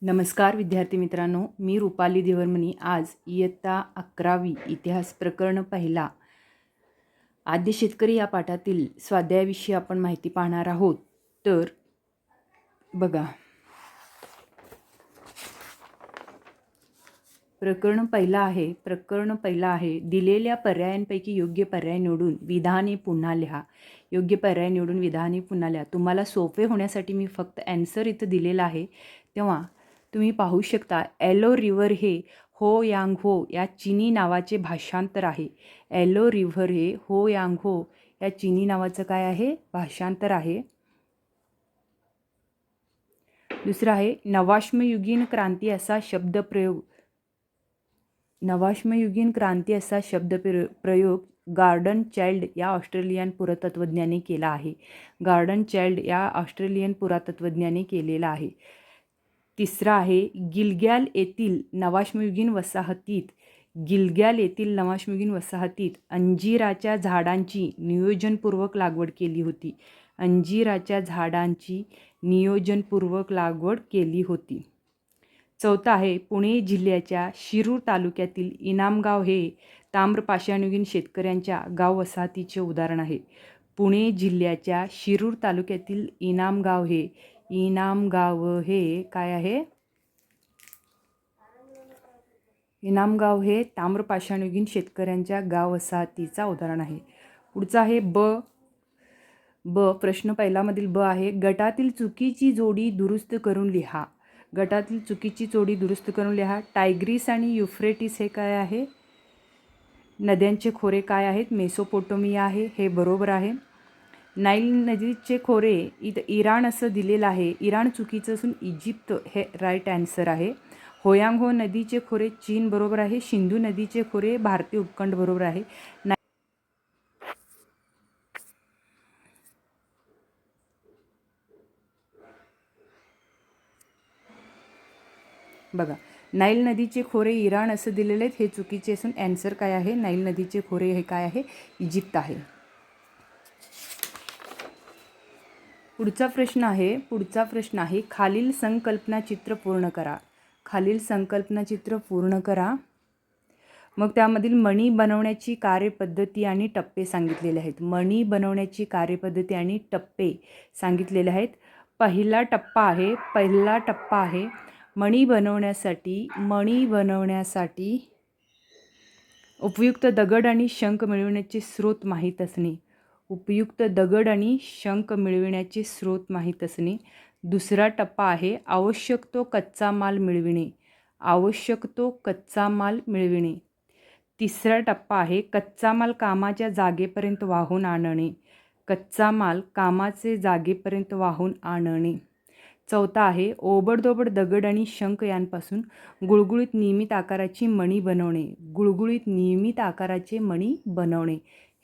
नमस्कार विद्यार्थी मित्रांनो, मी रुपाली देवरमणी आज इयत्ता 11वी इतिहास प्रकरण पहिला आद्य शेतकरी या पाठातील स्वाध्यायाविषयी आपण माहिती पाहणार आहोत. तर बघा, प्रकरण पहिला आहे दिलेल्या पर्यायांपैकी योग्य पर्याय निवडून विधाने पुन्हा लिहा. योग्य पर्याय निवडून विधाने पुन्हा लिहा. तुम्हाला सोपे होण्यासाठी मी फक्त ॲन्सर इथं दिलेला आहे, तेव्हा तुम्ही पाहू शकता. एलो रिव्हर हे हो यांग हो या चीनी नावाचे भाषांतर आहे. एलो रिव्हर हे हो यांग हो या चीनी नावाचं काय आहे? भाषांतर आहे. दुसरं आहे नवाश्मयुगीन क्रांती असा शब्दप्रयोग. नवाश्मयुगीन क्रांती असा प्रयोग गॉर्डन चाइल्ड या ऑस्ट्रेलियन पुरातत्वज्ञाने केला आहे. गॉर्डन चाइल्ड या ऑस्ट्रेलियन पुरातत्वज्ञाने केलेला आहे. तिसरा आहे गिलगॅल येथील नवाश्मयुगीन वसाहतीत अंजिराच्या झाडांची नियोजनपूर्वक लागवड केली होती. अंजिराच्या झाडांची नियोजनपूर्वक लागवड केली होती. चौथा आहे पुणे जिल्ह्याच्या शिरूर तालुक्यातील इनामगाव हे ताम्रपाषाणयुगीन शेतकऱ्यांच्या गाव वसाहतीचे उदाहरण आहे. पुणे जिल्ह्याच्या शिरूर तालुक्यातील इनामगाव हे काय आहे? इनामगाव हे ताम्रपाषाणयुगीन शेतकऱ्यांच्या गाव वसाहतीचा उदाहरण आहे. पुढचा आहे प्रश्न पहिलामधील ब आहे गटातील चुकीची जोडी दुरुस्त करून लिहा. टायग्रीस आणि युफ्रेटिस हे काय आहे? नद्यांचे खोरे काय आहेत? मेसोपोटोमिया आहे, हे बरोबर आहे. नाईल नदीचे खोरे इथं इराण असं दिलेलं आहे. इराण चुकीचं असून इजिप्त हे राईट आन्सर आहे. होयांगहो नदीचे खोरे चीन बरोबर आहे. सिंधू नदीचे खोरे भारतीय उपखंड बरोबर आहे. बघा, नाईल नदीचे खोरे इराण असं दिलेले आहेत, हे चुकीचे असून ॲन्सर काय आहे? नाईल नदीचे खोरे हे काय आहे? इजिप्त आहे. पुढचा प्रश्न आहे खालील संकल्पना चित्र पूर्ण करा. मग त्यामधील मणी बनवण्याची कार्यपद्धती आणि टप्पे सांगितलेले आहेत. पहिला टप्पा आहे मणी बनवण्यासाठी उपयुक्त दगड आणि शंख मिळविण्याचे स्रोत माहीत असणे. दुसरा टप्पा आहे आवश्यक तो कच्चा माल मिळविणे. तिसरा टप्पा आहे कच्चा माल कामाच्या जागेपर्यंत वाहून आणणे. चौथा आहे ओबडधोबड दगड आणि शंख यांपासून गुळगुळीत नियमित आकाराची मणी बनवणे.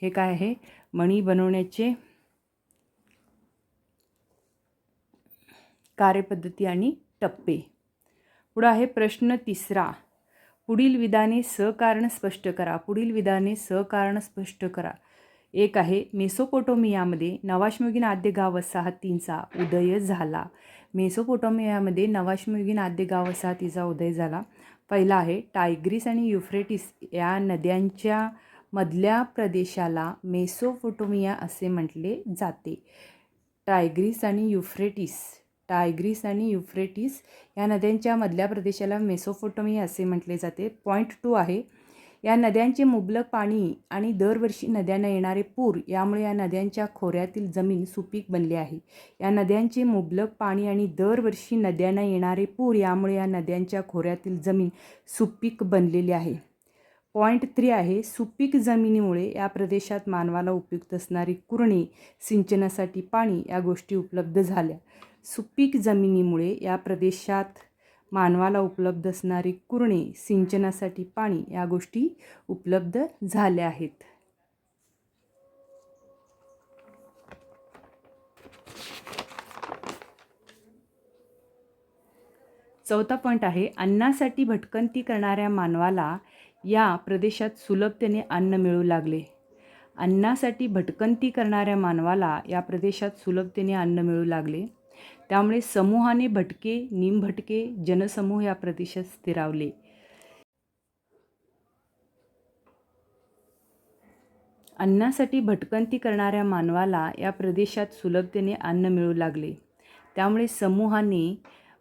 हे काय आहे? मणी बनवण्याचे कार्यपद्धती आणि टप्पे. पुढे आहे प्रश्न तिसरा पुढील विधाने सहकारण स्पष्ट करा. एक आहे मेसोपोटोमियामध्ये नवाश्मयुगीन आद्य गाव वसाहतींचा उदय झाला. पहिला आहे टायग्रीस आणि युफ्रेटिस या नद्यांच्या मधल्या प्रदेशाला मेसोपोटोमिया असे म्हटले जाते. टायग्रीस आणि युफ्रेटिस या नद्यांच्या मधल्या प्रदेशाला मेसोपोटोमिया असे म्हटले जाते. पॉईंट 2 आहे या नद्यांचे मुबलक पाणी आणि दरवर्षी नद्यांना येणारे पूर यामुळे या नद्यांच्या खोऱ्यातील जमीन सुपीक बनली आहे. बनलेली आहे. पॉईंट 3 आहे सुपीक जमिनीमुळे या प्रदेशात मानवाला उपयुक्त असणारी कुरणे, सिंचनासाठी पाणी या गोष्टी उपलब्ध झाल्या. सुपीक जमिनीमुळे या प्रदेशात मानवाला उपलब्ध असणारी कुरणे, सिंचनासाठी पाणी या गोष्टी उपलब्ध झाल्या आहेत. चौथा पॉईंट आहे अन्नासाठी भटकंती करणाऱ्या मानवाला या प्रदेशात सुलभतेने अन्न मिळू लागले. त्यामुळे समूहाने भटके निमभटके जनसमूह या प्रदेशात स्थिरावले. अन्नासाठी भटकंती करणाऱ्या मानवाला या प्रदेशात सुलभतेने अन्न मिळू लागले. त्यामुळे समूहाने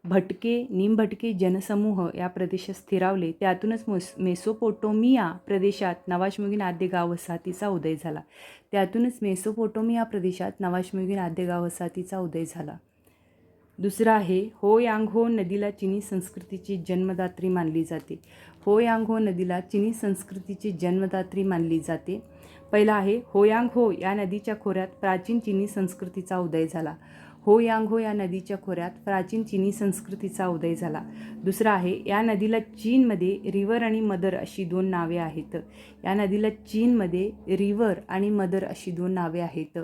भटके निमभटके जनसमूह या प्रदेशात स्थिरावले. त्यातूनच मेसोपोटोमिया प्रदेशात नवाश्मयुगीन आद्य गाव वसाहतीचा उदय झाला. मेसोपोटोमिया प्रदेशात नवाश्मयुगीन आद्य गाव वसाहतीचा उदय झाला. दुसरं आहे होयांगहो नदीला चीनी संस्कृतीची जन्मदात्री मानली जाते. होयांगहो नदीला चीनी संस्कृतीची जन्मदात्री मानली जाते. पहिला आहे होयांगहो या नदीच्या खोऱ्यात प्राचीन चीनी संस्कृतीचा उदय झाला. होयांगहो या नदीच्या खोऱ्यात प्राचीन चीनी संस्कृतीचा उदय झाला. दुसरा आहे या नदीला चीनमध्ये रिव्हर आणि मदर अशी 2 नावे आहेत. या नदीला चीनमध्ये रिव्हर आणि मदर अशी 2 नावे आहेत.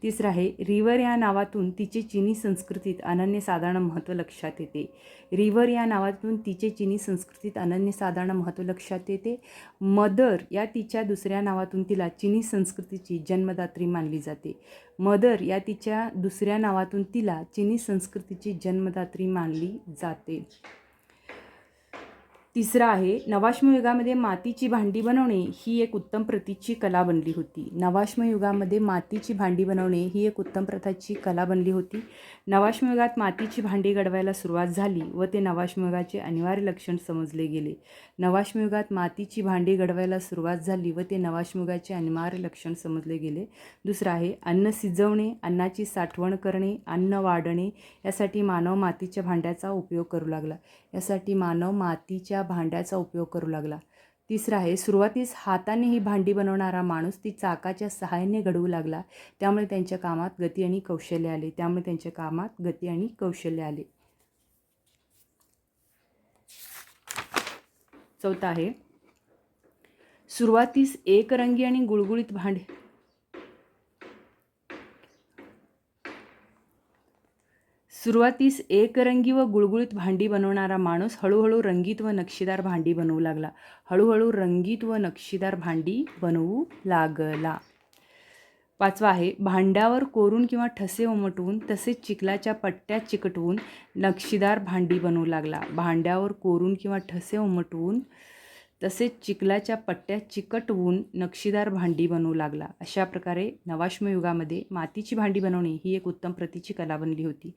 तिसरं आहे रिव्हर या नावातून तिचे चीनी संस्कृतीत अनन्यसाधारण महत्त्व लक्षात येते. रिव्हर या नावातून तिचे चीनी संस्कृतीत अनन्यसाधारण महत्त्व लक्षात येते. मदर या तिच्या दुसऱ्या नावातून तिला चीनी संस्कृतीची जन्मदात्री मानली जाते. मदर या तिच्या दुसऱ्या नावातून तिला चीनी संस्कृतीची जन्मदात्री मानली जाते. तिसरा आहे नवाश्मयुगामध्ये मातीची भांडी बनवणे ही एक उत्तम प्रतीची कला बनली होती. नवाश्मयुगामध्ये मातीची भांडी बनवणे ही एक उत्तम प्रतीची कला बनली होती. नवाश्मयुगात मातीची भांडी घडवायला सुरुवात झाली व ते नवाश्मयुगाचे अनिवार्य लक्षण समजले गेले. नवाश्मयुगात मातीची भांडी घडवायला सुरुवात झाली व ते नवाश्मयुगाचे अनिवार्य लक्षण समजले गेले. दुसरं आहे अन्न शिजवणे, अन्नाची साठवण करणे, अन्न वाढणे यासाठी मानव मातीच्या भांड्याचा उपयोग करू लागला. तिसरं आहे सुरुवातीस हाताने ही भांडी बनवणारा माणूस ती चाकाच्या सहाय्याने घडवू लागला. त्यामुळे त्यांच्या कामात गती आणि कौशल्य आले. चौथा आहे सुरुवातीस एकरंगी आणि गुळगुळीत व गुळगुळीत भांडी बनवणारा माणूस हळूहळू रंगीत व नक्षीदार भांडी बनवू लागला. पाचवा आहे भांड्यावर कोरून किंवा ठसे उमटवून तसेच चिखलाच्या पट्ट्या चिकटवून नक्षीदार भांडी बनवू लागला. अशा प्रकारे नवाश्मयुगामध्ये मातीची भांडी बनवणे ही एक उत्तम प्रतीची कला बनली होती.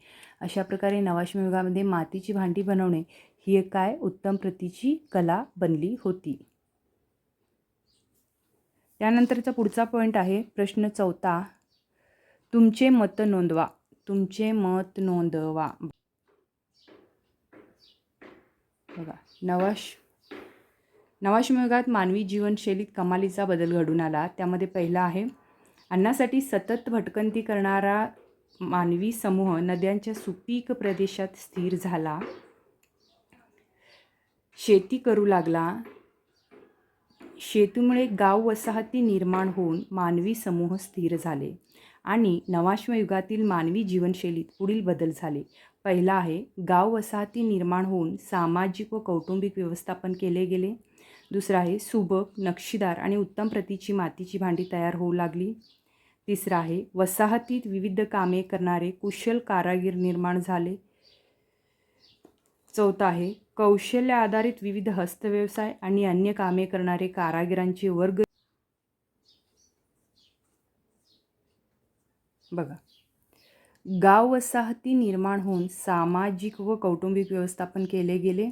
उत्तम प्रतीची कला बनली होती. त्यानंतरचा पुढचा पॉईंट आहे प्रश्न 4. तुमचे मत नोंदवा. बघा नवाश्मयुगात मानवी जीवनशैलीत कमालीचा बदल घडून आला. त्यामध्ये पहिला आहे अन्नासाठी सतत भटकंती करणारा मानवी समूह नद्यांच्या सुपीक प्रदेशात स्थिर झाला. शेती करू लागला. शेतीमुळे गाव वसाहती निर्माण होऊन मानवी समूह स्थिर झाले आणि नवाश्मयुगातील मानवी जीवनशैलीत पुढील बदल झाले. पहिला आहे गाव वसाहती निर्माण होऊन सामाजिक व कौटुंबिक व्यवस्थापन केले गेले. दुसरा आहे सुबक, नक्षीदार आणि उत्तम प्रतीची मातीची भांडी तयार होऊ लागली. तिसरा आहे वसाहतीत विविध कामे करणारे कुशल कारागीर निर्माण झाले. चौथा आहे कौशल्य आधारित विविध हस्तव्यवसाय आणि अन्य कामे करणारे कारागिरांचे वर्ग. बघा गाव वसाहती निर्माण होऊन सामाजिक व कौटुंबिक व्यवस्थापन केले गेले.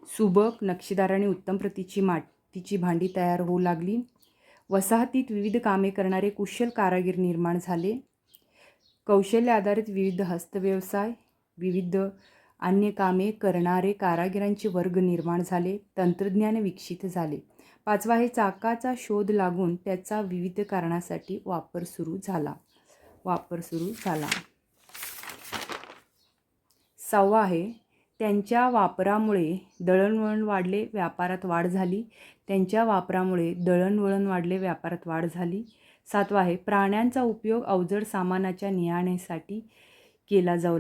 सुबक, नक्षीदार आणि उत्तम प्रतीची मातीची भांडी तयार होऊ लागली. वसाहतीत विविध कामे करणारे कुशल कारागीर निर्माण झाले. कौशल्य आधारित विविध हस्तव्यवसाय, विविध अन्य कामे करणारे कारागिरांचे वर्ग निर्माण झाले. तंत्रज्ञान विकसित झाले. पाचवा आहे चाकाचा शोध लागून त्याचा विविध कारणासाठी वापर सुरू झाला. सहावा आहे त्यांच्या वापरामुळे दळणवळण वाढले, व्यापारात वाढ झाली. सातवा आहे प्राण्यांचा उपयोग अवजड सामानाच्या ने-आणीसाठी केला जाऊ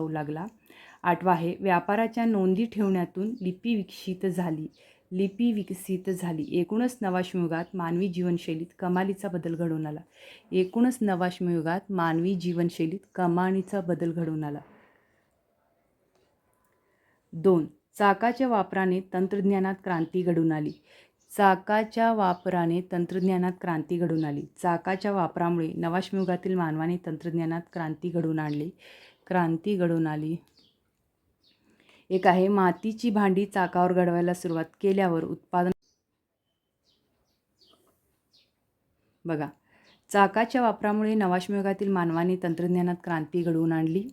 लागला. आठवा आहे व्यापाराच्या नोंदी ठेवण्यातून लिपी विकसित झाली. लिपी विकसित झाली. एकूणच नवाश्मयुगात मानवी जीवनशैलीत कमालीचा बदल घडून आला. एकूणच नवाश्मयुगात मानवी जीवनशैलीत कमालीचा बदल घडून आला. 2. चाकाच्या वापराने तंत्रज्ञानात क्रांती घडून आली. चाकाच्या वापराने तंत्रज्ञानात क्रांती घडून आली. चाकाच्या वापरामुळे नवाश्मयुगातील मानवाने तंत्रज्ञानात क्रांती घडून आली. एक आहे मातीची भांडी चाकावर घडवायला सुरुवात केल्यावर उत्पादन. बघा, चाकाच्या वापरामुळे नवाश्मयुगातील मानवाने तंत्रज्ञानात क्रांती घडवून आणली.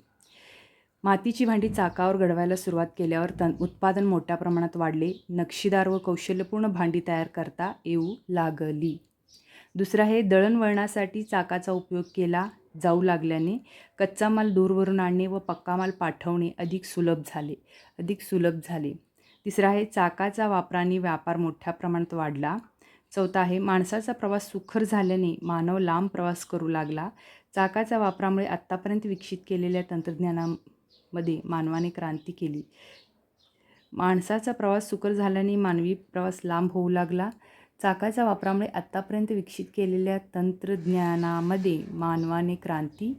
मातीची भांडी चाकावर घडवायला सुरुवात केल्यावर उत्पादन मोठ्या प्रमाणात वाढले. नक्षीदार व कौशल्यपूर्ण भांडी तयार करता येऊ लागली. दुसरा आहे दळणवळणासाठी चाकाचा उपयोग केला जाऊ लागल्याने कच्चा माल दूरवरून आणणे व पक्का माल पाठवणे अधिक सुलभ झाले. तिसरा आहे चाकाचा वापराने व्यापार मोठ्या प्रमाणात वाढला. चौथा आहे माणसाचा प्रवास सुखर झाल्याने मानव लांब प्रवास करू लागला. चाकाच्या वापरामुळे आत्तापर्यंत विकसित केलेल्या तंत्रज्ञानामध्ये मानवाने क्रांती केली. माणसाचा प्रवास सुकर झाल्याने मानवी प्रवास लांब होऊ लागला. चाकाच्या वापरामुळे आत्तापर्यंत विकसित केलेल्या तंत्रज्ञानामध्ये मानवाने क्रांती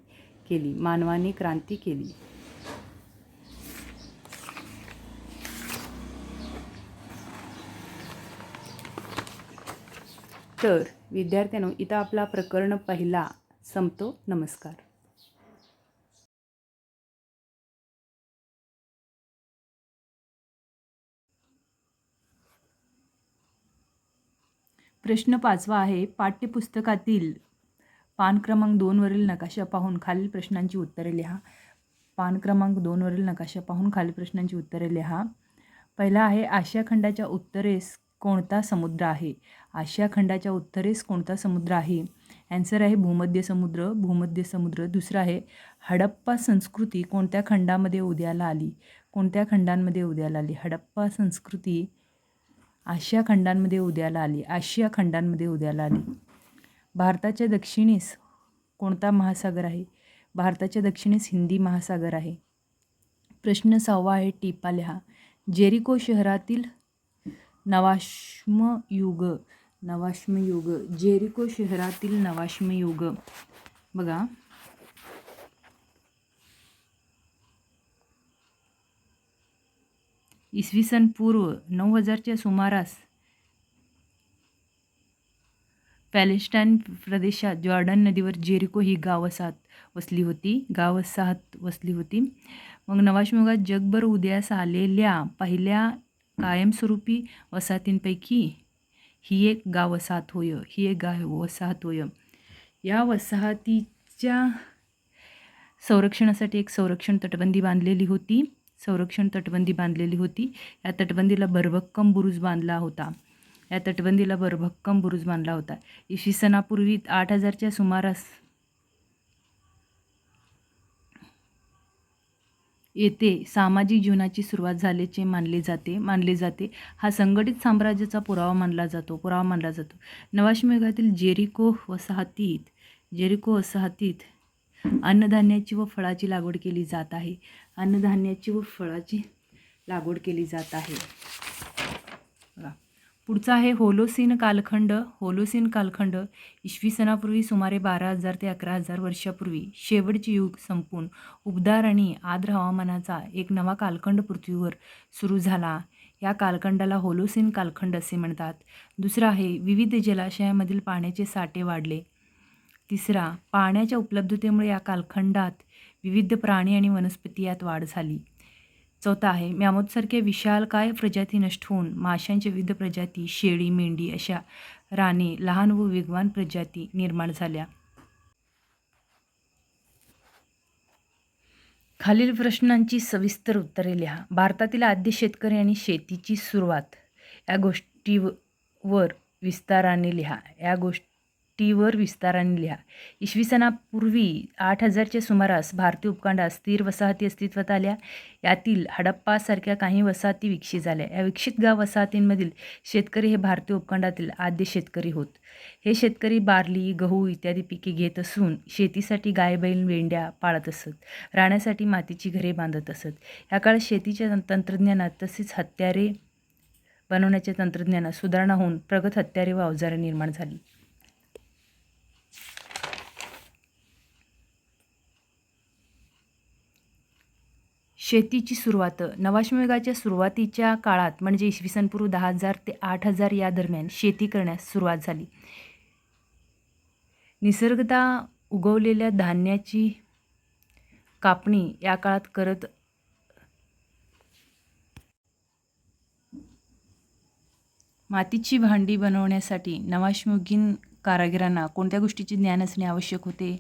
केली. तर विद्यार्थ्यांनो, इथं आपला प्रकरण पहिला संपतो. नमस्कार. प्रश्न 5वा आहे, पाठ्यपुस्तकातील पान क्रमांक 2 वरील नकाशा पाहून खालील प्रश्नांची उत्तरे लिहा. पान क्रमांक 2 वरील नकाशा पाहून खालील प्रश्नांची उत्तरे लिहा. पहिला आहे, आशिया खंडाच्या उत्तरेस कोणता समुद्र आहे? आशिया खंडाच्या उत्तरेस कोणता समुद्र आहे? ॲन्सर आहे भूमध्य समुद्र. दुसरा आहे, हडप्पा संस्कृती कोणत्या खंडामध्ये उदयाला आली? हडप्पा संस्कृती आशिया खंडांमध्ये उदयाला आली. भारताच्या दक्षिणेस कोणता महासागर आहे? भारताच्या दक्षिणेस हिंदी महासागर आहे. प्रश्न 6वा आहे, टिपा लिहा. जेरिको शहरातील नवाश्मयुग. जेरिको शहरातील नवाश्मयुग. बघा, इसवी सन पूर्व 9000च्या सुमारास पॅलेस्टाईन प्रदेशात जॉर्डन नदीवर जेरिको ही गाववसाहत वसली होती. मग नवाश्मयुगात जगभर उदयास आलेल्या पहिल्या कायमस्वरूपी वसाहतींपैकी ही एक गाववसाहत होय. या वसाहतीच्या संरक्षणासाठी एक संरक्षण तटबंदी बांधलेली होती. या तटबंदीला भरभक्कम बुरुज बांधला होता. इसवी सनापूर्वी 8000च्या सुमारास येथे सामाजिक जीवनाची सुरुवात झाल्याचे मानले जाते. हा संघटित साम्राज्याचा पुरावा मानला जातो. नवाश्मयुगातील जेरिको वसाहतीत अन्नधान्याची व फळाची लागवड केली जात आहे. पुढचा आहे होलोसीन कालखंड. इसवी सनापूर्वी सुमारे 12,000 ते 11,000 वर्षापूर्वी शेवटचे युग संपून उबदार आणि आर्द्र हवामानाचा एक नवा कालखंड पृथ्वीवर सुरू झाला. या कालखंडाला होलोसीन कालखंड असे म्हणतात. दुसरा आहे, विविध जलाशयामधील पाण्याचे साठे वाढले. तिसरा, पाण्याच्या उपलब्धतेमुळे या कालखंडात विविध प्राणी आणि वनस्पती यात वाढ झाली. चौथा आहे, मॅमथसारख्या विशालकाय प्रजाती नष्ट होऊन माशांच्या विविध प्रजाती, शेळी, मेंढी अशा राने, लहान व वेगवान प्रजाती निर्माण झाल्या. खालील प्रश्नांची सविस्तर उत्तरे लिहा. भारतातील आद्य शेतकरी आणि शेतीची सुरुवात या गोष्टीवर विस्ताराने लिहा. इसवी सनापूर्वी 8000च्या सुमारास भारतीय उपखंडात स्थिर वसाहती अस्तित्वात आल्या. यातील हडप्पासारख्या काही वसाहती विकसित झाल्या. या विकसित गाव वसाहतींमधील शेतकरी हे भारतीय उपखंडातील आद्य शेतकरी होत. हे शेतकरी बार्ली, गहू इत्यादी पिके घेत असून शेतीसाठी गाय, बैल, मेंढ्या पाळत असत. राहण्यासाठी मातीची घरे बांधत असत. या काळात शेतीच्या तंत्रज्ञानात तसेच हत्यारे, बनवण्याच्या तंत्रज्ञानात सुधारणा होऊन प्रगत हत्यारे व अवजारे निर्माण झाली. शेतीची सुरुवात. नवाश्मयुगाच्या सुरुवातीच्या काळात म्हणजे इसवी सन पूर्व 10,000 ते 8,000 या दरम्यान शेती करण्यास सुरुवात झाली. निसर्गतः उगवलेल्या धान्याची कापणी या काळात करत मातीची भांडी बनवण्यासाठी नवाश्मयुगीन कारागिरांना कोणत्या गोष्टीचे ज्ञान असणे आवश्यक होते?